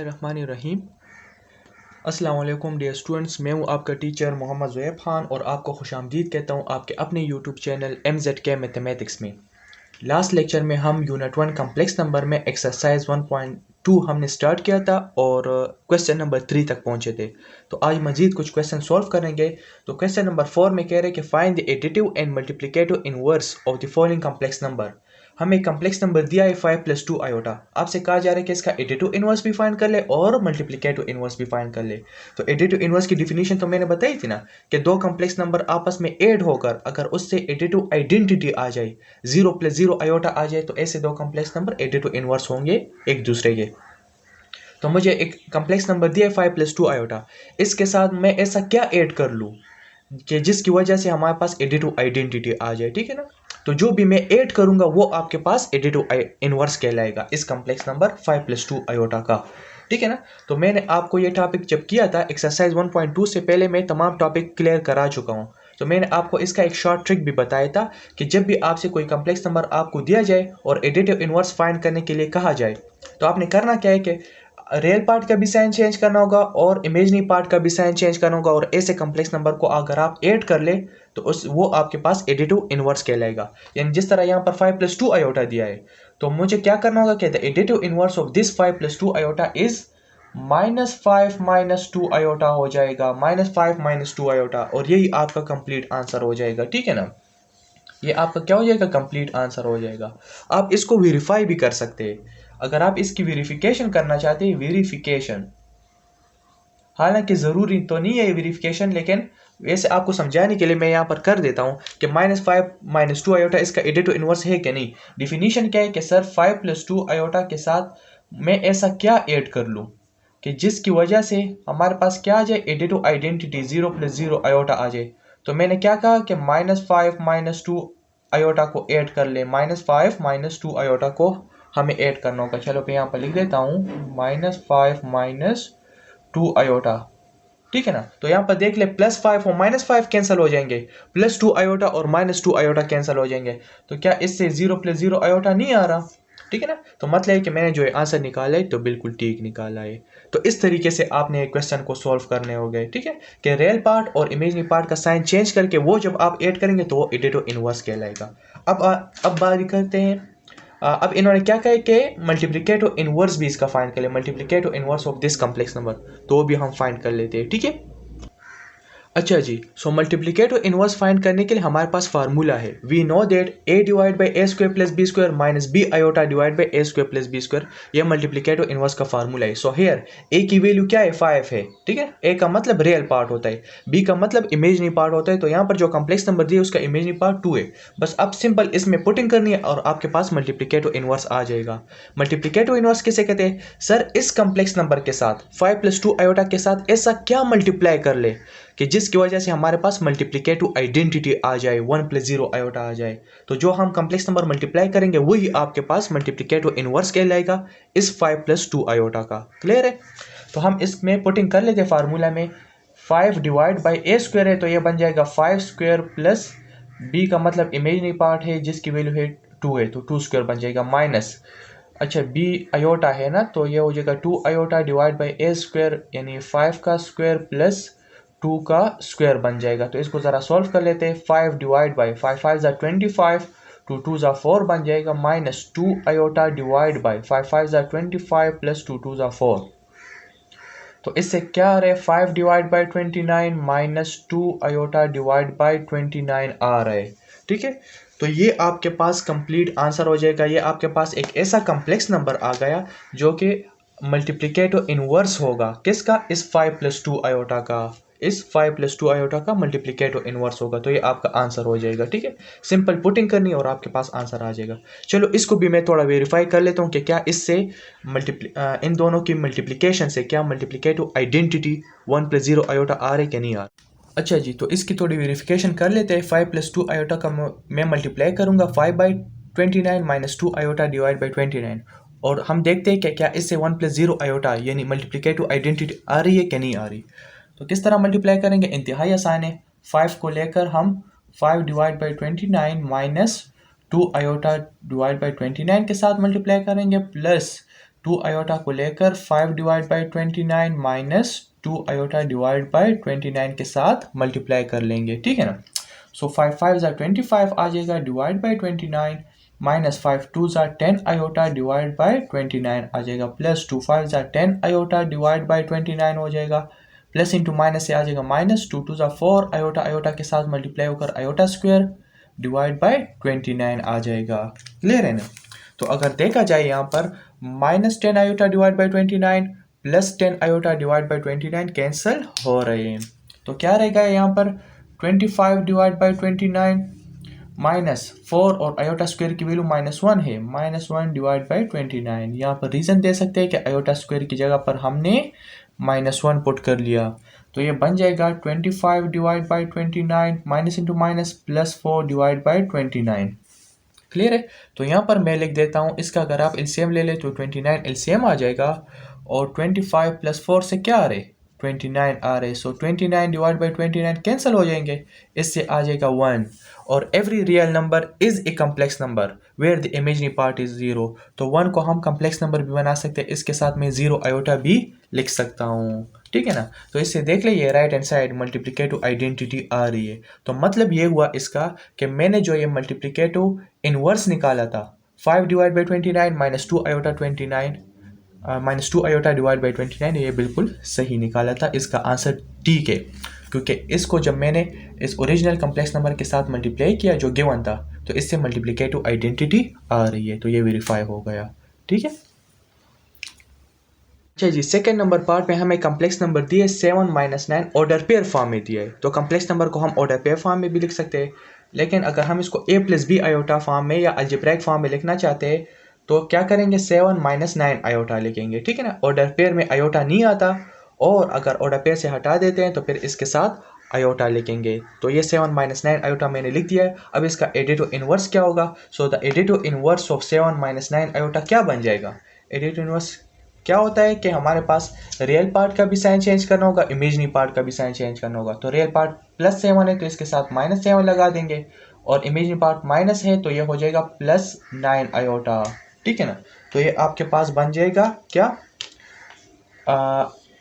बिस्मिल्लाहिर्रहमानिर्रहीम। अस्सलाम वालेकुम डियर स्टूडेंट्स, मैं हूं आपका टीचर मोहम्मद ज़ुएब खान और आपको खुशामदीद कहता हूं आपके अपने यूट्यूब चैनल MZK मैथमेटिक्स में। लास्ट लेक्चर में हम यूनिट 1 कम्प्लेक्स नंबर में एक्सरसाइज 1.2 हमने स्टार्ट किया था और क्वेश्चन नंबर 3 तक पहुंचे थे। तो आज मज़ीद कुछ क्वेश्चन सॉल्व करेंगे। तो क्वेश्चन नंबर 4 में कह रहे हैं कि find the additive and multiplicative inverse of the following complex number. हमें कम्प्लेक्स नंबर दिया है 5 + 2 आयोटा। आपसे कहा जा रहा है कि इसका एडिटिव इनवर्स भी फाइंड कर ले और मल्टीप्लिकेटिव इनवर्स भी फाइंड कर ले। तो एडिटिव इनवर्स की डिफिनीशन तो मैंने बताई थी ना कि दो कम्प्लेक्स नंबर आपस में ऐड होकर अगर उससे एडिटिव आइडेंटिटी आ जाए, 0 + 0 आयोटा आ जाए, तो ऐसे दो कम्प्लेक्स नंबर एडिटिव इनवर्स होंगे एक दूसरे के। तो मुझे एक कम्प्लेक्स नंबर दिया है 5 + 2 आयोटा। इसके साथ मैं ऐसा क्या ऐड कर लूँ कि जिसकी वजह से हमारे पास एडिटिव आइडेंटिटी आ जाए, ठीक है ना। तो जो भी मैं ऐड करूंगा वो आपके पास एडिटिव इनवर्स कहलाएगा इस कम्प्लेक्स नंबर 5 + 2 आयोटा का, ठीक है ना। तो मैंने आपको ये टॉपिक जब किया था एक्सरसाइज 1.2 से पहले मैं तमाम टॉपिक क्लियर करा चुका हूँ। तो मैंने आपको इसका एक शॉर्ट ट्रिक भी बताया था कि जब भी आपसे कोई कम्प्लेक्स नंबर आपको दिया जाए और एडिटिव इनवर्स फाइंड करने के लिए कहा जाए, तो आपने करना क्या है कि रियल पार्ट का भी साइन चेंज करना होगा और इमेजिनरी पार्ट का भी साइन चेंज करना होगा, और ऐसे कम्प्लेक्स नंबर को अगर आप ऐड कर ले तो वो आपके पास एडिटिव इनवर्स कहलाएगा। यानी जिस तरह यहाँ पर 5 + 2 आयोटा दिया है, तो मुझे क्या करना होगा कि the additive inverse of this 5 + 2 iota is -5 - 2 iota हो जाएगा, -5 - 2 आयोटा, और यही आपका कंप्लीट आंसर हो जाएगा, ठीक है ना। ये आपका क्या हो जाएगा, कंप्लीट आंसर हो जाएगा। आप इसको वेरीफाई भी कर सकते हैं अगर आप इसकी वेरिफिकेशन करना चाहते हैं। वेरिफिकेशन हालांकि ज़रूरी तो नहीं है वेरिफिकेशन, लेकिन वैसे आपको समझाने के लिए मैं यहाँ पर कर देता हूँ कि -5 - 2 आयोटा इसका एडिटिव इनवर्स है कि नहीं। डिफिनीशन क्या है कि सर 5 + 2 आयोटा के साथ मैं ऐसा क्या ऐड कर लूँ कि जिसकी वजह से हमारे पास क्या आ जाए, एडिटिव आइडेंटिटी 0 + 0 आयोटा आ जाए। तो मैंने क्या कहा कि -5 - 2 आयोटा को ऐड कर ले, -5 - 2 आयोटा को हमें ऐड करना होगा। चलो मैं यहाँ पर लिख देता हूँ -5 - 2 आयोटा, ठीक है ना। तो यहाँ पर देख ले, +5 और -5 कैंसिल हो जाएंगे, +2 आयोटा और -2 आयोटा कैंसिल हो जाएंगे। तो क्या इससे 0 + 0 आयोटा नहीं आ रहा, ठीक है ना। तो मतलब है कि मैंने जो आंसर निकाला है तो बिल्कुल ठीक निकाला है। तो इस तरीके से आपने क्वेश्चन को सॉल्व करने हो गए, ठीक है, कि रियल पार्ट और इमेजिनरी पार्ट का साइन चेंज करके वो जब आप ऐड करेंगे तो वो एडिटिव इनवर्स कहलाएगा। अब बात करते हैं, अब इन्होंने क्या कहा कि मल्टीप्लिकेटिव इनवर्स भी इसका फाइंड कर ले, multiplicative inverse of this complex number, तो भी हम फाइंड कर लेते हैं, ठीक है। अच्छा जी, सो मल्टीप्लिकेटिव इनवर्स फाइंड करने के लिए हमारे पास फार्मूला है। We know that a/a² + b² - b i/a² + b², ये मल्टीप्लिकेटिव इनवर्स का फार्मूला है। सो हियर a की वैल्यू क्या है, 5 है, ठीक है। a का मतलब रियल पार्ट होता है, b का मतलब इमेजिनरी पार्ट होता है। तो यहाँ पर जो कम्प्लेक्स नंबर दिया है उसका इमेजिनरी पार्ट 2 है। बस अब सिंपल इसमें पुटिंग करनी है और आपके पास मल्टीप्लिकेटिव इनवर्स आ जाएगा। मल्टीप्लिकेटिव इनवर्स किसे कहते हैं, सर इस कम्प्लेक्स नंबर के साथ 5 + 2 आयोटा के साथ ऐसा क्या मल्टीप्लाई कर ले कि जिसकी वजह से हमारे पास मल्टीप्लिकेटिव आइडेंटिटी आ जाए, 1 + 0 आयोटा आ जाए। तो जो हम कम्प्लेक्स नंबर मल्टीप्लाई करेंगे वही आपके पास मल्टीप्लिकेटिव इनवर्स कहलाएगा इस 5 + 2 आयोटा का। क्लियर है। तो हम इसमें पुटिंग कर लेते हैं फार्मूला में। 5 / a² है तो ये बन जाएगा 5² प्लस b का मतलब इमेजिनरी पार्ट है जिसकी वैल्यू है 2 है, तो 2² बन जाएगा माइनस, अच्छा b आयोटा है ना, तो ये हो जाएगा 2 आयोटा / a², यानी 5 का स्क्वायर प्लस 2 का स्क्वायर बन जाएगा। तो इसको ज़रा सॉल्व कर लेते हैं। 5 / 5 5 = 25, 2 2 = 4 बन जाएगा, माइनस 2 आयोटा / 5 5 = 25 प्लस 2 2 = 4। तो इससे क्या आ रहा है, 5 / 29 माइनस 2 आयोटा / 29 आ रहा है, ठीक है। तो ये आपके पास कंप्लीट आंसर हो जाएगा। ये आपके पास एक ऐसा कम्प्लेक्स नंबर आ गया जो कि मल्टीप्लिकेटिव इनवर्स होगा किसका, इस 5 + 2 आयोटा का, इस 5 + 2 आयोटा का मल्टीप्लिकेटिव इनवर्स होगा। तो ये आपका आंसर हो जाएगा, ठीक है। सिंपल पुटिंग करनी है और आपके पास आंसर आ जाएगा। चलो इसको भी मैं थोड़ा वेरीफाई कर लेता हूँ कि क्या इससे इन दोनों की मल्टीप्लिकेशन से क्या मल्टीप्लिकेटिव आइडेंटिटी 1 + 0 आयोटा आ रही है कि नहीं आ रही। अच्छा जी, तो इसकी थोड़ी वेरिफिकेशन कर लेते हैं। 5 + 2 आयोटा का मैं मल्टीप्लाई करूँगा 5/29 माइनस 2 आयोटा / 29, और हम देखते हैं कि क्या इससे 1 + 0 आयोटा यानी मल्टीप्लिकेटिव आइडेंटिटी आ रही है कि नहीं आ रही। तो किस तरह मल्टीप्लाई करेंगे, इंतहाई आसान है। 5 को लेकर हम 5 / 29 माइनस 2 आयोटा / 29 के साथ मल्टीप्लाई करेंगे, प्लस 2 आयोटा को लेकर 5 divide by 29 minus 2 iota divide by 29 के साथ मल्टीप्लाई कर लेंगे, ठीक है ना। सो 5 5 ज़ा 25 आ जाएगा डिवाइड बाई 29 माइनस 5 2 ज़ा 10 आयोटा डिवाइड बाई 29 आ जाएगा प्लस 2 5 ज़ा 10 आयोटा डिवाइड बाई 29 हो जाएगा प्लस इंटू माइनस से आ जाएगा माइनस 2 2 ज़ा 4 आयोटा आयोटा के साथ मल्टीप्लाई होकर आयोटा स्क्वायर डिवाइड बाई 29 आ जाएगा। क्लियर है ना। तो अगर देखा जाए यहाँ पर minus 10 iota divide by 29 plus 10 iota divide by 29 cancel हो रहे हैं। तो क्या रहेगा यहाँ पर 25 डिवाइड बाई 29 माइनस 4 और आयोटा स्क्वायर की वैल्यू -1 है, -1 डिवाइड बाई 29। यहाँ पर रीज़न दे सकते हैं कि आयोटा स्क्वायर की जगह पर हमने -1 पुट कर लिया। तो ये बन जाएगा 25 divide by 29 minus into minus plus 4 divide by 29। Clear है। तो यहाँ पर मैं लिख देता हूँ, इसका अगर आप एलसीएम ले ले तो 29 एलसीएम आ जाएगा और 25 प्लस 4 से क्या आ रहे 29 आ रहे। सो 29 डिवाइड बाई 29 कैंसिल हो जाएंगे, इससे आ जाएगा 1। और every real number is a complex number where the imaginary part is 0। तो 1 को हम कम्प्लेक्स नंबर भी बना सकते हैं, इसके साथ में 0 आयोटा भी लिख सकता हूँ, ठीक है ना। तो इससे देख ले ये right hand side multiplicative identity आ रही है। तो मतलब ये हुआ इसका कि मैंने जो ये मल्टीप्लिकेटिव इनवर्स निकाला था 5 divide by 29 minus 2 iota 29 minus 2 iota divide by 29 ये बिल्कुल सही निकाला था। इसका आंसर ठीक है, क्योंकि इसको जब मैंने इस ओरिजिनल कम्प्लेक्स नंबर के साथ मल्टीप्लाई किया जो गिवन था तो इससे मल्टीप्लिकेटिव आइडेंटिटी आ रही है। तो ये वेरीफाई हो गया, ठीक है। अच्छा जी, सेकेंड नंबर पार्ट में हमें कम्प्लेक्स नंबर दिए 7 माइनस 9 ऑर्डर पेयर फॉर्म में दिया है। तो कम्प्लेक्स नंबर को हम ऑर्डर पेयर फॉर्म में भी लिख सकते हैं, लेकिन अगर हम इसको a plus B iota form में या अलजेब्राइक फॉर्म में लिखना चाहते हैं तो क्या करेंगे 7 माइनस 9 आयोटा लिखेंगे, ठीक है ना। ऑर्डर पेयर में आयोटा नहीं आता और अगर ऑर्डर पेयर से हटा देते हैं तो फिर इसके साथ आयोटा लिखेंगे। तो ये 7 माइनस 9 आयोटा मैंने लिख दिया है। अब इसका एडिटिव इनवर्स क्या होगा। So the additive inverse of 7 minus 9 iota क्या बन जाएगा। एडिटिव इनवर्स क्या होता है कि हमारे पास रियल पार्ट का भी साइन चेंज करना होगा, इमेजिनरी पार्ट का भी साइन चेंज करना होगा। तो रियल पार्ट +7 है तो इसके साथ -7 लगा देंगे और इमेजिनरी पार्ट माइनस है तो ये हो जाएगा +9 आयोटा, ठीक है ना। तो ये आपके पास बन जाएगा क्या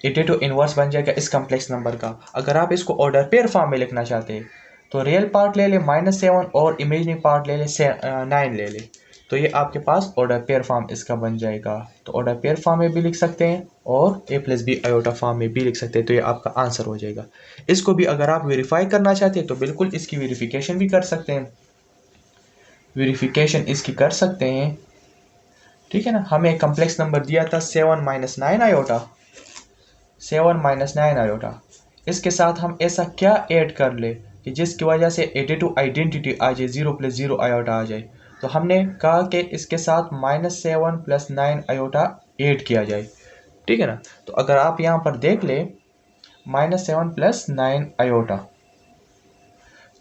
एडिटिव इनवर्स बन जाएगा इस कम्प्लेक्स नंबर का। अगर आप इसको ऑर्डर पेयर फॉर्म में लिखना चाहते हैं तो रियल पार्ट ले ले -7 और इमेजिनरी पार्ट ले ले 9 ले ले, तो ये आपके पास ऑर्डर पेयर फॉर्म इसका बन जाएगा। तो ऑर्डर पेयर फॉर्म में भी लिख सकते हैं और a plus B iota form में भी लिख सकते हैं। तो ये आपका आंसर हो जाएगा। इसको भी अगर आप वेरीफाई करना चाहते हैं तो बिल्कुल इसकी वेरिफिकेशन भी कर सकते हैं, वेरिफिकेशन इसकी कर सकते हैं, ठीक है ना। हमें कम्प्लेक्स नंबर दिया था 7 माइनस 9 आयोटा, 7 माइनस 9 आयोटा। इसके साथ हम ऐसा क्या ऐड कर ले कि जिसकी वजह से एडिटिव आइडेंटिटी आ जाए 0 + 0 आयोटा आ जाए। तो हमने कहा कि इसके साथ -7 + 9 आयोटा ऐड किया जाए, ठीक है ना। तो अगर आप यहाँ पर देख ले -7 + 9 आयोटा,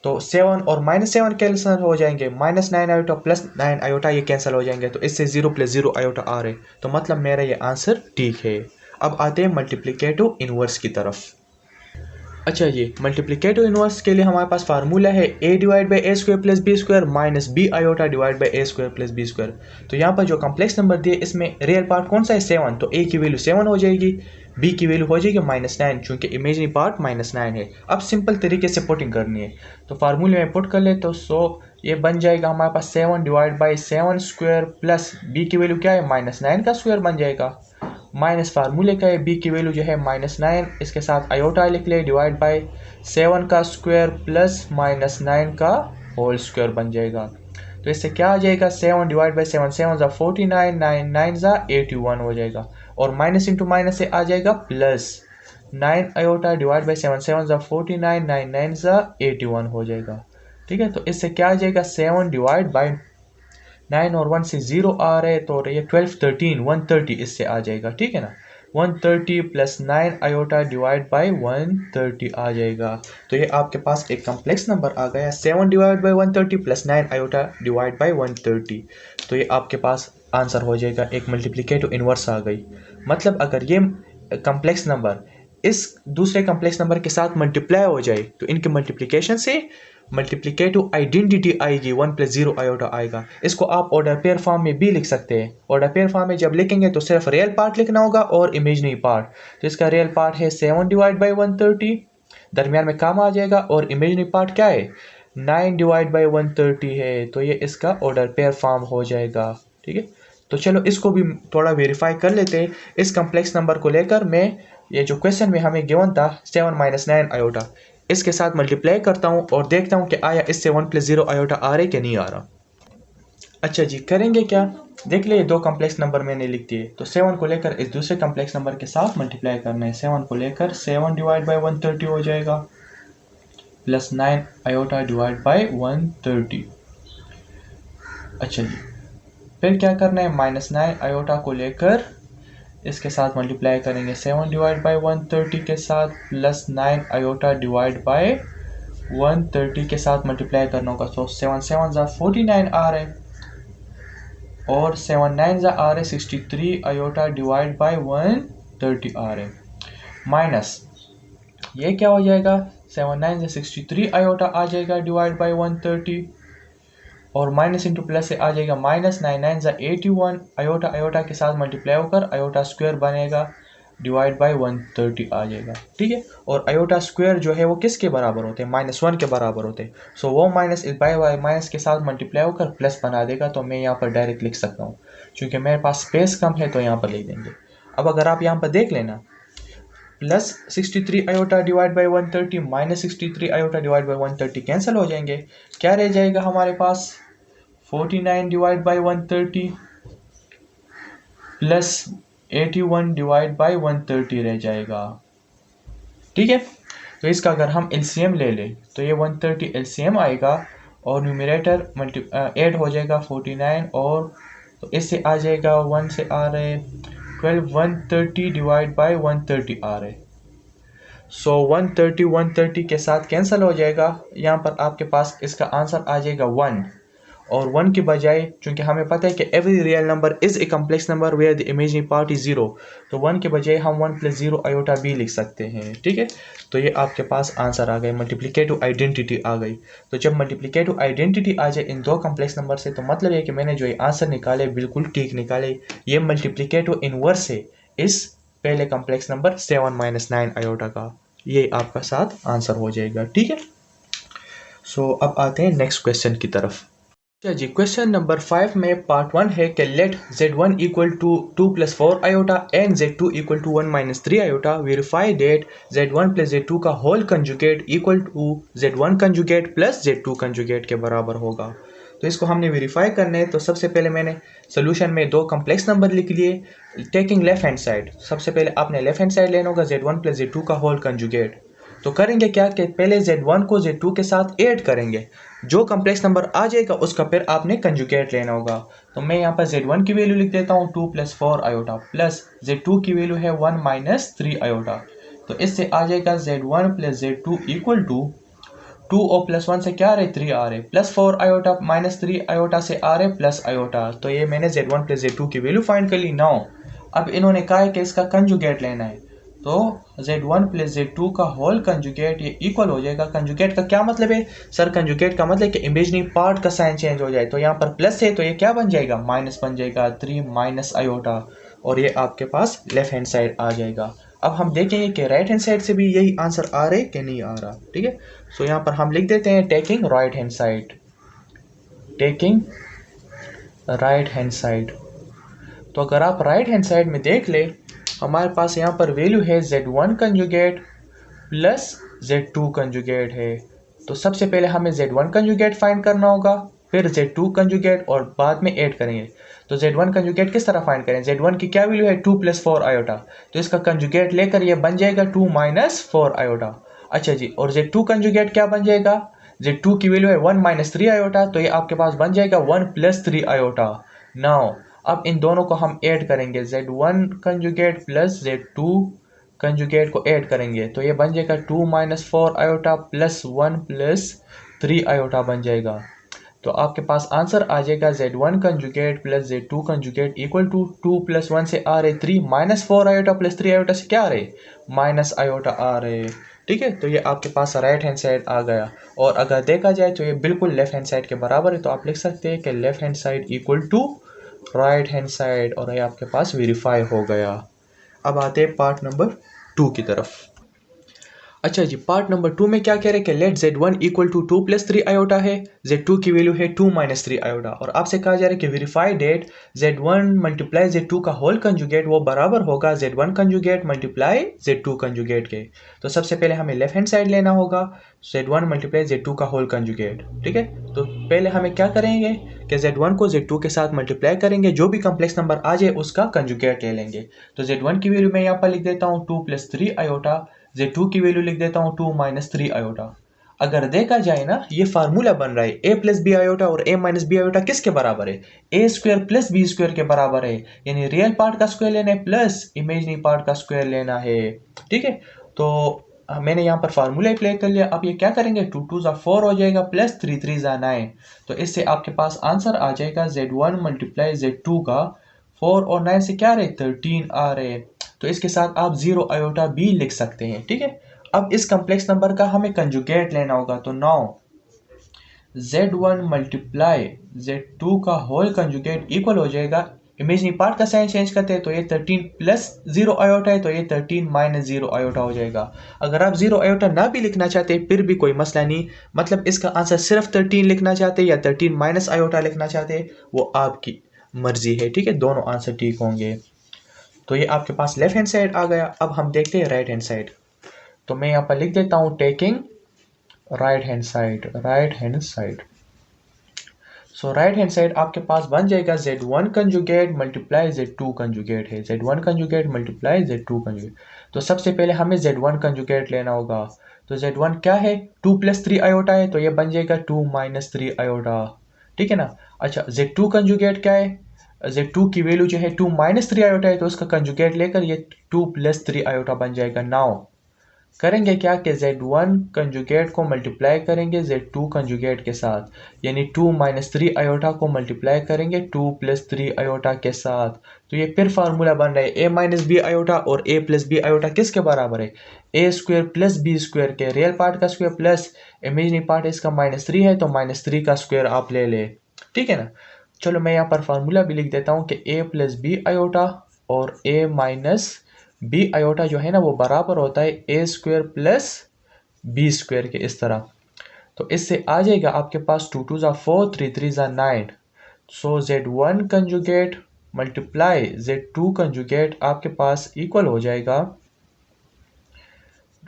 तो 7 और -7 कैंसिल हो जाएंगे, -9 आयोटा + 9 आयोटा ये कैंसिल हो जाएंगे। तो इससे 0 + 0 आयोटा आ रहे, तो मतलब मेरा ये आंसर ठीक है। अब आते हैं मल्टीप्लिकेटिव इनवर्स की तरफ। अच्छा जी, मल्टीप्लिकेटिव इनवर्स के लिए हमारे पास फार्मूला है a divide by a square plus B square minus b iota divide by a square plus B square. तो यहाँ पर जो कम्प्लेक्स नंबर दिए इसमें रियल पार्ट कौन सा है 7, तो a की वैल्यू 7 हो जाएगी, b की वैल्यू हो जाएगी -9 चूँकि इमेजिनरी पार्ट -9 है। अब सिंपल तरीके से पुटिंग करनी है तो फार्मूले में पुट कर ले तो ये बन जाएगा हमारे पास 7 divide by 7 square plus b की वैल्यू क्या है -9 का स्क्वायर बन जाएगा, माइनस फार्मूले का है b की वैल्यू जो है -9, इसके साथ आयोटा लिख ले डिवाइड बाई 7 का स्क्वायर प्लस -9 का होल स्क्वायर बन जाएगा। तो इससे क्या आ जाएगा 7 डिवाइड बाई 7 7 ज़ा 49 9 9 ज़ा 81 हो जाएगा और माइनस इंटू माइनस से आ जाएगा +9 आयोटा डिवाइड बाई 7 7 ज़ा 49 9 9 ज़ा 81 हो जाएगा, ठीक है। तो इससे क्या आ जाएगा 7 डिवाइड बाई 9 और 1 से 0 आ रहे तो ये 12 13 130 इससे आ जाएगा, ठीक है ना। 130 + 9 आयोटा डिवाइड बाई 130 आ जाएगा। तो ये आपके पास एक कम्प्लेक्स नंबर आ गया 7 divide by 130 + 9 iota divide by 130। तो ये आपके पास आंसर हो जाएगा, एक मल्टीप्लिकेटिव इनवर्स आ गई। मतलब अगर ये कम्प्लेक्स नंबर इस दूसरे कम्प्लेक्स नंबर के साथ मल्टीप्लाई हो जाए तो इनके मल्टीप्लिकेशन से मल्टीप्लिकेटिव आइडेंटिटी आएगी, 1 + 0 आयोटा आएगा। इसको आप ऑर्डर पेयर फॉर्म में भी लिख सकते हैं। ऑर्डर पेयर फॉर्म में जब लिखेंगे तो सिर्फ रियल पार्ट लिखना होगा और इमेजनरी पार्ट। तो इसका रियल पार्ट है 7/130, दरमियान में काम आ जाएगा, और इमेजनरी पार्ट क्या है 9/130 है। तो ये इसका ऑर्डर पेयर फॉर्म हो जाएगा। ठीक है, तो चलो इसको भी थोड़ा वेरीफाई कर लेते हैं। इस कम्प्लेक्स नंबर को लेकर मैं ये जो क्वेश्चन में हमें गिवन था 7 - 9 आयोटा, इसके साथ मल्टीप्लाई करता हूँ और देखता हूँ कि आया इससे 1 + 0 आयोटा आ रहा है कि नहीं आ रहा। अच्छा जी, करेंगे क्या, देख ले, दो कम्प्लेक्स नंबर मैंने लिख दिए। तो 7 को लेकर इस दूसरे कम्प्लेक्स नंबर के साथ मल्टीप्लाई करना है। 7 को लेकर 7/130 हो जाएगा, प्लस 9 आयोटा /130। अच्छा जी, फिर क्या करना है, -9 आयोटा को लेकर इसके साथ मल्टीप्लाई करेंगे 7/130 के साथ, प्लस 9 आयोटा /130 के साथ मल्टीप्लाई करना होगा। तो 7 7 49 आ रहे, और 7 9 आ रहे 63 आयोटा /130 आ रहे, माइनस ये क्या हो जाएगा, 7 9 63 आयोटा आ जाएगा /130, और माइनस इंटू प्लस से आ जाएगा -9 9 81 आयोटा आयोटा के साथ मल्टीप्लाई होकर आयोटा स्क्वायर बनेगा /130 आ जाएगा। ठीक है, और आयोटा स्क्वायर जो है वो किसके बराबर होते हैं, -1 के बराबर होते हैं। सो वो माइनस बाय माइनस के साथ मल्टीप्लाई होकर प्लस बना देगा। तो मैं यहाँ पर डायरेक्ट लिख सकता हूँ, क्योंकि मेरे पास स्पेस कम है तो यहाँ पर लिख देंगे। अब अगर आप यहाँ पर देख लेना, plus 63 iota /130 minus 63 iota /130 cancel हो जाएंगे। क्या रह जाएगा हमारे पास, 49 /130 प्लस 81 /130 रह जाएगा। ठीक है, तो इसका अगर हम एलसीएम ले लें तो ये 130 एलसीएम आएगा, और न्यूमरेटर ऐड हो जाएगा 49, और तो इससे आ जाएगा 1 से आ रहे 12, 130 /130 आ रहे। सो 130 के साथ कैंसिल हो जाएगा। यहाँ पर आपके पास इसका आंसर आ जाएगा 1, और 1 के बजाय, चूंकि हमें पता है कि every real number is a complex number where the imaginary part is 0, तो 1 के बजाय हम 1 + 0 आयोटा भी लिख सकते हैं। ठीक है, तो ये आपके पास आंसर आ गए, मल्टीप्लिकेटिव आइडेंटिटी आ गई। तो जब मल्टीप्लिकेटिव आइडेंटिटी आ जाए इन दो कम्प्लेक्स नंबर से, तो मतलब है कि मैंने जो ये आंसर निकाले बिल्कुल ठीक निकाले, ये मल्टीप्लिकेटिव इनवर्स है इस पहले कम्प्लेक्स नंबर 7 - 9 आयोटा का। ये आपका साथ आंसर हो जाएगा। ठीक है, सो अब आते हैं नेक्स्ट क्वेश्चन की तरफ। अच्छा जी, क्वेश्चन नंबर 5 में पार्ट 1 है कि let z1 = 2 + 4 iota and z2 = 1 - 3 iota, verify that z1 + z2 का whole conjugate equal to z1 conjugate plus z2 conjugate के बराबर होगा। तो इसको हमने वेरीफाई करना है। तो सबसे पहले मैंने सोल्यूशन में दो कम्प्लेक्स नंबर लिख लिए, टेकिंग लेफ्ट हैंड साइड। सबसे पहले आपने लेफ्ट हैंड साइड लेना होगा z1 + z2 का होल कंजुगेट। तो करेंगे क्या कि पहले z1 को z2 के साथ ऐड करेंगे, जो कम्प्लेक्स नंबर आ जाएगा उसका फिर आपने कंजुगेट लेना होगा। तो मैं यहाँ पर z1 की वैल्यू लिख देता हूँ 2 + 4 आयोटा, प्लस z2 की वैल्यू है 1 - 3 आयोटा। तो इससे आ जाएगा z1 + z2 = 2 और +1 से क्या आ रहे 3 आ रहे, प्लस 4 आयोटा -3 आयोटा से आ रहे प्लस आयोटा। तो ये मैंने z1 + z2 की वैल्यू फाइंड कर ली। नाउ अब इन्होंने कहा है कि इसका कंजुगेट लेना है, तो z1 + z2 का होल कंजुगेट ये इक्वल हो जाएगा। कंजुगेट का क्या मतलब है सर, कंजुगेट का मतलब कि इमेजिनरी पार्ट का साइन चेंज हो जाए। तो यहाँ पर प्लस है तो ये क्या बन जाएगा, माइनस बन जाएगा, 3 - आयोटा, और ये आपके पास लेफ्ट हैंड साइड आ जाएगा। अब हम देखेंगे कि राइट हैंड साइड से भी यही आंसर आ रहे कि नहीं आ रहा। ठीक है, सो यहाँ पर हम लिख देते हैं taking right hand side, taking right hand side. तो अगर आप राइट हैंड साइड में देख ले, हमारे पास यहाँ पर वैल्यू है z1 conjugate plus z2 conjugate है। तो सबसे पहले हमें z1 कंजुगेट फाइंड करना होगा, फिर z2 कंजुगेट, और बाद में ऐड करेंगे। तो z1 कंजुगेट किस तरह फाइंड करें, z1 की क्या वैल्यू है 2 + 4 आयोटा, तो इसका कंजुगेट लेकर ये बन जाएगा 2 - 4 आयोटा। अच्छा जी, और z2 कंजुगेट क्या बन जाएगा, z2 की वैल्यू है 1 - 3 आयोटा, तो ये आपके पास बन जाएगा 1 + 3 आयोटा। नाउ अब इन दोनों को हम ऐड करेंगे, z1 conjugate plus z2 conjugate को ऐड करेंगे, तो ये बन जाएगा 2 - 4 आयोटा प्लस 1 + 3 आयोटा बन जाएगा। तो आपके पास आंसर आ जाएगा Z1 conjugate plus Z2 conjugate equal to 2 plus 1 से आ रहे 3 माइनस 4 आयोटा प्लस 3 आयोटा से क्या आ रहे माइनस आयोटा आ रहे। ठीक है, तो ये आपके पास राइट हैंड साइड आ गया। और अगर देखा जाए तो ये बिल्कुल लेफ्ट हैंड साइड के बराबर है, तो आप लिख सकते हैं कि left hand side equal to right hand side, और ये आपके पास वेरीफाई हो गया। अब आते हैं पार्ट नंबर 2 की तरफ। अच्छा जी, पार्ट नंबर 2 में क्या कह रहे हैं कि let Z1 equal to 2 plus 3 iota है, Z2 की वैल्यू है 2 माइनस 3 आयोटा, और आपसे कहा जा रहा है कि verify that Z1 multiply Z2 का होल कंजुगेट वो बराबर होगा Z1 conjugate multiply Z2 conjugate के। तो सबसे पहले हमें लेफ्ट हैंड साइड लेना होगा Z1 मल्टीप्लाई Z2 का होल कंजुगेट। ठीक है, तो पहले हमें क्या करेंगे कि Z1 को Z2 के साथ मल्टीप्लाई करेंगे, जो भी कम्प्लेक्स नंबर आ जाए उसका कंजुगेट ले लेंगे। तो Z1 की वैल्यू मैं यहाँ पर लिख देता हूँ 2 प्लस 3 आयोटा, Z2 की वैल्यू लिख देता हूँ 2 माइनस 3 आयोटा। अगर देखा जाए ना, ये फार्मूला बन रहा है a प्लस बी आयोटा और a माइनस बी आयोटा किसके बराबर है, a square plus B square के बराबर है। यानी रियल पार्ट का स्क्वायर लेना है प्लस इमेजिनरी पार्ट का स्क्वायर लेना है। ठीक है, तो मैंने यहाँ पर फार्मूला अप्लाई कर लिया। अब ये क्या करेंगे, 2 2 ज़ा 4 हो जाएगा प्लस 3 3 ज़ा 9। तो इससे आपके पास आंसर आ जाएगा Z1 मल्टीप्लाई Z2 का 4 और 9 से क्या रहे 13 आ रहे। तो इसके साथ आप 0 आयोटा भी लिख सकते हैं। ठीक है, अब इस कम्प्लेक्स नंबर का हमें कंजुगेट लेना होगा। तो नाउ Z1 मल्टीप्लाई Z2 का होल कंजुगेट इक्वल हो जाएगा, इमेजिनरी पार्ट का साइन चेंज करते हैं तो ये 13 प्लस 0 आयोटा है, तो ये 13 माइनस 0 आयोटा हो जाएगा। अगर आप 0 आयोटा ना भी लिखना चाहते फिर भी कोई मसला नहीं, मतलब इसका आंसर सिर्फ 13 लिखना चाहते या 13 माइनस आयोटा लिखना चाहते वो आपकी मर्जी है। ठीक है, दोनों आंसर ठीक होंगे। तो ये आपके पास लेफ्ट हैंड साइड आ गया। अब हम देखते हैं राइट हैंड साइड। तो मैं यहाँ पर लिख देता हूँ taking right hand side, right hand side. So right hand side आपके पास बन जाएगा Z1 conjugate multiply Z2 conjugate है, Z1 conjugate multiply Z2 conjugate. तो सबसे पहले हमें Z1 कंजुगेट लेना होगा। तो Z1 क्या है, 2 प्लस 3 आयोटा है, तो ये बन जाएगा 2 माइनस 3 आयोटा। ठीक है ना। अच्छा, Z2 कंजुगेट क्या है, Z2 की वैल्यू जो है 2 माइनस 3 आयोटा है, तो उसका कंजुगेट लेकर ये 2 प्लस 3 आयोटा बन जाएगा। नाउ करेंगे क्या कि Z1 कंजुगेट को मल्टीप्लाई करेंगे Z2 कंजुगेट के साथ, यानी 2 माइनस 3 आयोटा को मल्टीप्लाई करेंगे 2 प्लस 3 आयोटा के साथ। तो ये फिर फार्मूला बन रहा है a माइनस बी आयोटा और a प्लस बी आयोटा किसके बराबर है, a square plus B square के, रियल पार्ट का स्क्वायर प्लस इमेजिनरी पार्ट इसका -3 है, तो -3 का स्क्वायर आप ले ले। ठीक है ना। चलो मैं यहाँ पर फार्मूला भी लिख देता हूँ कि a प्लस बी आयोटा और a माइनस बी आयोटा जो है ना वो बराबर होता है ए स्क्वायर प्लस बी स्क्वायर के, इस तरह। तो इससे आ जाएगा आपके पास 2 2 ज़ा 4 3 3 ज़ा 9। सो Z1 conjugate multiply Z2 conjugate आपके पास इक्वल हो जाएगा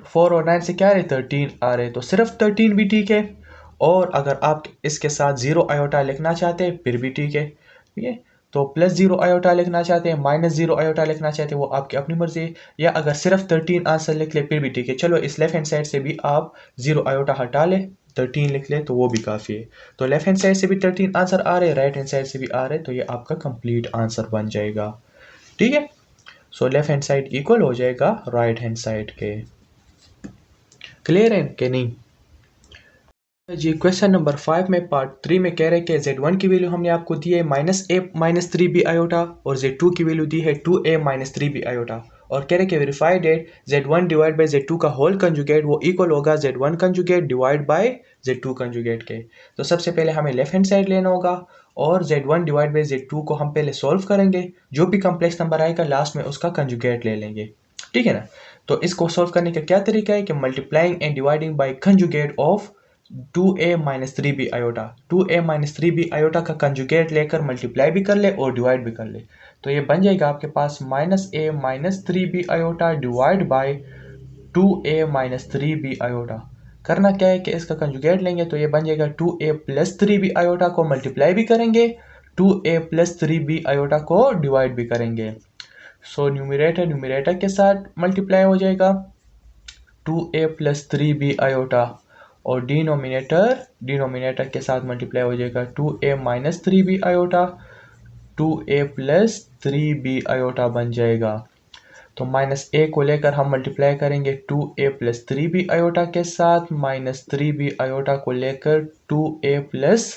4 और 9 से क्या रहे 13 आ रहे, तो सिर्फ 13 भी ठीक है। और अगर आप इसके साथ 0 आयोटा लिखना चाहते हैं फिर भी ठीक है। ठीक है, तो प्लस 0 आयोटा लिखना चाहते हैं माइनस 0 आयोटा लिखना चाहते हैं वो आपकी अपनी मर्जी है, या अगर सिर्फ 13 आंसर लिख ले फिर भी ठीक है। चलो इस लेफ्ट हैंड साइड से भी आप 0 आयोटा हटा ले 13 लिख ले तो वो भी काफ़ी है। तो लेफ्ट हैंड साइड से भी 13 आंसर आ रहे, राइट हैंड साइड से भी आ रहे, तो ये आपका कंप्लीट आंसर बन जाएगा। ठीक है, so left hand side equal हो जाएगा राइट हैंड साइड के। क्लियर है कि नहीं जी। क्वेश्चन नंबर 5 में पार्ट 3 में कह रहे हैं कि Z1 की वैल्यू हमने आपको दी है -a माइनस 3b आयोटा और Z2 की वैल्यू दी है 2a माइनस 3b आयोटा, और कह रहे हैं कि verify that Z1 divide by Z2 का होल कंजुगेट वो इक्वल होगा Z1 conjugate divide by Z2 conjugate के। तो सबसे पहले हमें लेफ्ट हैंड साइड लेना होगा और Z1 डिवाइड बाई Z2 को हम पहले सॉल्व करेंगे, जो भी कम्प्लेक्स नंबर आएगा लास्ट में उसका कंजुगेट ले लेंगे। ठीक है ना। तो इसको सॉल्व करने का क्या तरीका है कि multiplying and dividing by conjugate of 2a minus 3b iota, 2a minus 3b iota का कंजुगेट लेकर मल्टीप्लाई भी कर ले और डिवाइड भी कर ले। तो ये बन जाएगा आपके पास -a minus 3b iota divide by 2a minus 3b iota. करना क्या है कि इसका कंजुगेट लेंगे, तो ये बन जाएगा 2a प्लस 3b आयोटा को मल्टीप्लाई भी करेंगे, 2a प्लस 3b आयोटा को डिवाइड भी करेंगे। सो न्यूमरेटर न्यूमरेटर के साथ मल्टीप्लाई हो जाएगा 2a प्लस 3b आयोटा, और डिनोमिनेटर के साथ मल्टीप्लाई हो जाएगा 2a minus 3b iota, 2a plus 3b iota बन जाएगा। तो -a को लेकर हम मल्टीप्लाई करेंगे 2a प्लस 3b आयोटा के साथ, -3b आयोटा को लेकर 2a प्लस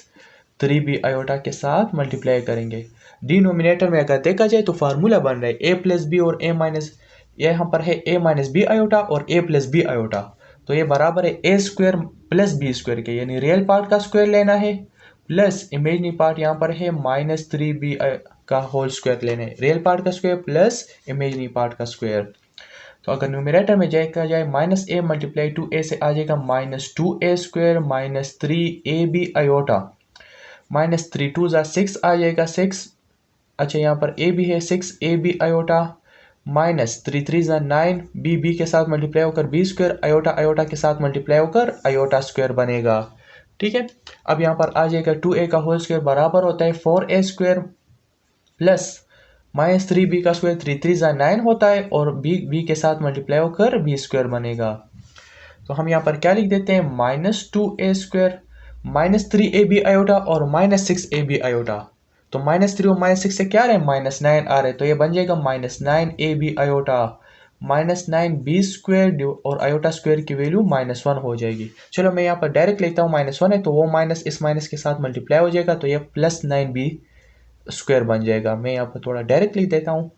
3b आयोटा के साथ मल्टीप्लाई करेंगे। डिनोमिनेटर में अगर देखा जाए तो फार्मूला बन रहा है a प्लस बी और a माइनस, यहाँ पर है a माइनस बी आयोटा और a प्लस बी आयोटा, तो ये बराबर है a square plus B square के, यानी रियल पार्ट का स्क्वायर लेना है प्लस इमेजनरी पार्ट यहाँ पर है माइनस 3b का होल स्क्वायर लेना है, रियल पार्ट का स्क्वायर प्लस इमेजनरी पार्ट का स्क्वायर। तो अगर न्यूमरेटर में देखा जाए minus a multiply two a से आ जाएगा minus 2a square minus 3ab iota, minus 3 2 ज़ा 6 आ जाएगा 6, अच्छा यहाँ पर a भी है 6ab आयोटा, माइनस 3 3 ज़ा 9, b के साथ मल्टीप्लाई होकर b स्क्वायर, आयोटा आयोटा के साथ मल्टीप्लाई होकर आयोटा स्क्वायर बनेगा। ठीक है, अब यहाँ पर आ जाएगा 2a का होल स्क्वायर बराबर होता है 4a square plus minus 3b का स्क्वायर, 3 3 ज़ा 9 होता है और b के साथ मल्टीप्लाई होकर b स्क्वायर बनेगा। तो हम यहाँ पर क्या लिख देते हैं minus 2a square minus 3ab iota और माइनस 6ab आयोटा, तो माइनस 3 और माइनस 6 से क्या आ रहे हैं माइनस 9 आ रहे हैं, तो ये बन जाएगा minus 9ab iota minus 9b square और आयोटा स्क्वायर की वैल्यू -1 हो जाएगी। चलो मैं यहाँ पर डायरेक्ट लेता हूँ, -1 है तो वो माइनस इस माइनस के साथ मल्टीप्लाई हो जाएगा, तो ये प्लस 9b स्क्वायर बन जाएगा। मैं यहाँ पर थोड़ा डायरेक्ट लिख देता हूँ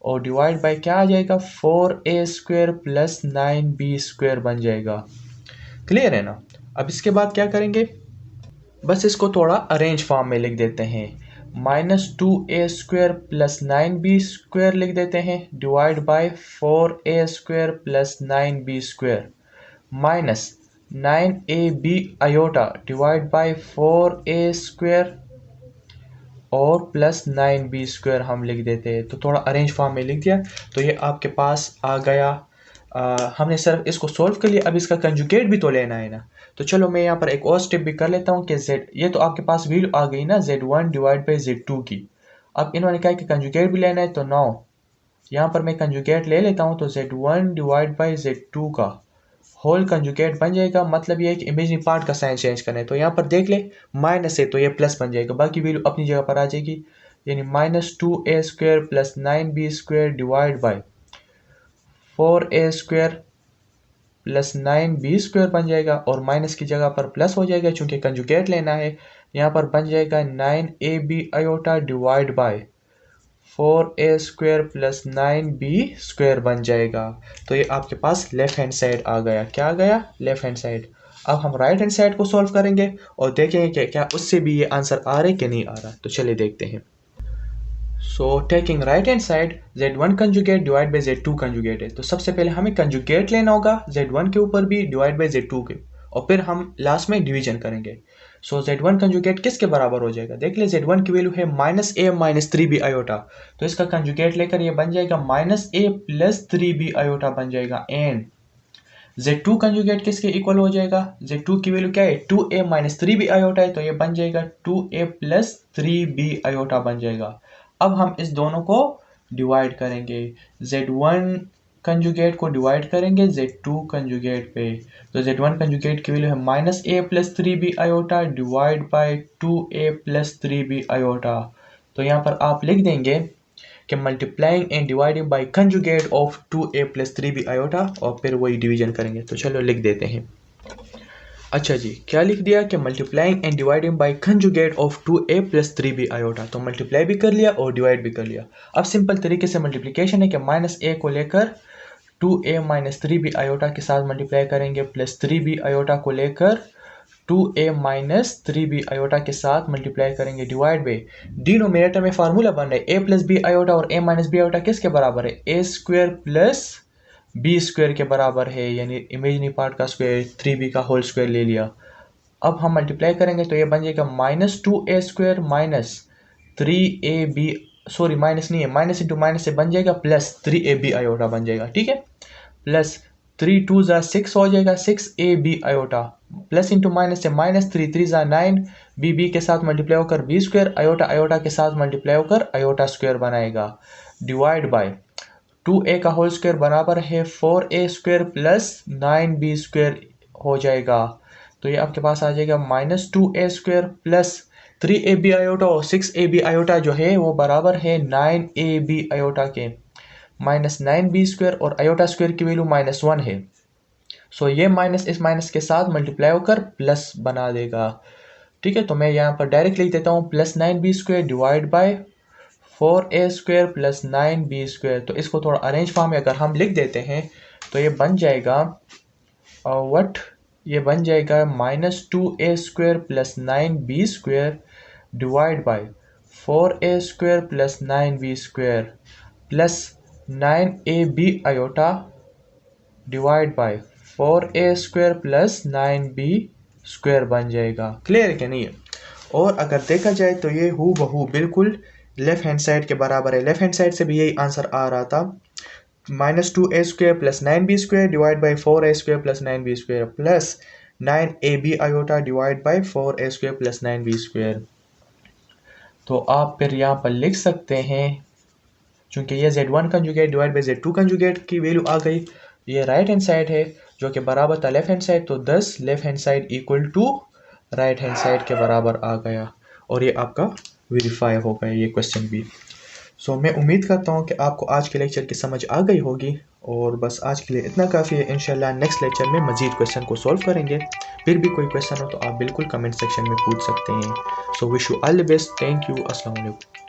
और डिवाइड बाय क्या आ जाएगा 4a square plus 9b square बन जाएगा। क्लियर है ना। अब इसके बाद क्या करेंगे, बस इसको थोड़ा अरेंज फॉर्म में लिख देते हैं, minus 2a square plus 9b square लिख देते हैं divide by 4a square plus 9b square minus 9ab iota divide by 4a square और प्लस 9b स्क्वायर हम लिख देते हैं। तो थोड़ा अरेंज फॉर्म में लिख दिया, तो ये आपके पास आ गया। हमने सिर्फ इसको सॉल्व कर लिया, अब इसका कंजुगेट भी तो लेना है ना। तो चलो मैं यहाँ पर एक और स्टेप भी कर लेता हूँ कि z, ये तो आपके पास वैल्यू आ गई ना z1 डिवाइड बाई z2 की। अब इन्होंने कहा कि कंजुगेट भी लेना है, तो 9 यहाँ पर मैं कंजुगेट ले लेता हूँ, तो z1 डिवाइड बाई z2 का होल कंजुगेट बन जाएगा। मतलब ये है कि इमेजिनरी पार्ट का साइन चेंज करना है, तो यहाँ पर देख ले माइनस है तो ये प्लस बन जाएगा, बाकी वैल्यू अपनी जगह पर आ जाएगी, यानी minus 2a square plus 9b square divide by 4a square plus 9b square बन जाएगा और माइनस की जगह पर प्लस हो जाएगा चूंकि कंजुगेट लेना है। यहाँ पर बन जाएगा 9ab iota divide by 4a square plus 9b square बन जाएगा। तो ये आपके पास लेफ्ट हैंड साइड आ गया। क्या आ गया, लेफ्ट हैंड साइड। अब हम राइट हैंड साइड को सॉल्व करेंगे और देखेंगे कि क्या उससे भी ये आंसर आ रहा है कि नहीं आ रहा। तो चलिए देखते हैं। So taking right hand side z1 conjugate divide by z2 conjugate है, तो सबसे पहले हमें कंजुगेट लेना होगा z1 के ऊपर भी डिवाइड बाई z2 के, और फिर हम लास्ट में डिवीजन करेंगे। सो z1 कंजुगेट किसके बराबर हो जाएगा, देख ले z1 की वैल्यू है minus a minus 3b iota, तो इसका कंजुगेट लेकर ये बन जाएगा minus a plus 3b iota बन जाएगा। एंड z2 कंजुगेट किसके इक्वल हो जाएगा, z2 की वैल्यू क्या है 2a माइनस 3b आयोटा है, तो ये बन जाएगा 2a प्लस 3b आयोटा बन जाएगा। अब हम इस दोनों को डिवाइड करेंगे, z1 कंजुगेट को डिवाइड करेंगे z2 कंजुगेट पे, तो z1 कंजुगेट की वैल्यू है minus a plus 3b iota divide by 2a plus 3b iota. तो यहाँ पर आप लिख देंगे कि multiplying and dividing by conjugate of 2a plus 3b iota, और फिर वही डिवीजन करेंगे। तो चलो लिख देते हैं। अच्छा जी, क्या लिख दिया कि multiplying and dividing by conjugate of 2a plus 3b iota, तो मल्टीप्लाई भी कर लिया और डिवाइड भी कर लिया। अब सिंपल तरीके से मल्टीप्लिकेशन है कि माइनस a को लेकर 2a माइनस 3b आयोटा के साथ मल्टीप्लाई करेंगे, प्लस 3b आयोटा को लेकर 2a माइनस 3b आयोटा के साथ मल्टीप्लाई करेंगे, डिवाइड बाई डिनोमिनेटर में फार्मूला बन रहा है a प्लस b आयोटा और a माइनस b आयोटा किसके बराबर है, a square plus b square के बराबर है, यानी इमेजिनरी पार्ट का स्क्वायर 3b का होल स्क्वायर ले लिया। अब हम मल्टीप्लाई करेंगे तो ये बन जाएगा minus 2a square minus 3ab, sorry minus नहीं है, माइनस इंटू माइनस से बन जाएगा प्लस 3ab आयोटा बन जाएगा। ठीक है, प्लस 3 2 ज़ा 6 हो जाएगा 6ab iota, plus into minus से माइनस 3 3 ज़ा 9, b के साथ मल्टीप्लाई होकर b स्क्वायर, आयोटा आयोटा के साथ मल्टीप्लाई होकर आयोटा स्क्वायर बनाएगा, डिवाइड बाय 2a का होल स्क्वायर बराबर है 4a square plus 9b square हो जाएगा। तो ये आपके पास आ जाएगा minus 2a square plus 3ab iota और 6ab आयोटा जो है वो बराबर है 9ab आयोटा के, माइनस 9b स्क्वायर और आयोटा स्क्वायर की वैल्यू -1 है। सो ये माइनस इस माइनस के साथ मल्टीप्लाई होकर प्लस बना देगा। ठीक है, तो मैं यहाँ पर डायरेक्ट लिख देता हूँ +9b² divide by 4a² plus 9b²। तो इसको थोड़ा अरेंज फॉर्म में अगर हम लिख देते हैं तो ये बन जाएगा ये बन जाएगा -2a² plus 9b² divide by 4a² plus 9b² plus 9ab iota divide by 4a² plus 9b² बन जाएगा। क्लियर है कि नहीं है? और अगर देखा जाए तो ये हू बहू बिल्कुल लेफ्ट हैंड साइड के बराबर है। लेफ्ट हैंड साइड से भी यही आंसर आ रहा था, -2a² plus 9b² divide by 4a² plus 9b² plus 9ab iota divide by 4a² plus 9b²। तो आप फिर यहाँ पर लिख सकते हैं, चूंकि ये z1 conjugate divide by z2 conjugate की वैल्यू आ गई, ये राइट हैंड साइड है जो कि बराबर था लेफ्ट हैंड साइड, तो 10 left hand side equal to right hand side के बराबर आ गया और ये आपका वेरीफाई हो गया ये क्वेश्चन भी। सो मैं उम्मीद करता हूँ कि आपको आज के लेक्चर की समझ आ गई होगी और बस आज के लिए इतना काफ़ी है। इंशाल्लाह नेक्स्ट लेक्चर में मज़ीद क्वेश्चन को सॉल्व करेंगे। फिर भी कोई क्वेश्चन हो तो आप बिल्कुल कमेंट सेक्शन में पूछ सकते हैं। So wish you all the best. Thank you. अस्सलाम वालेकुम।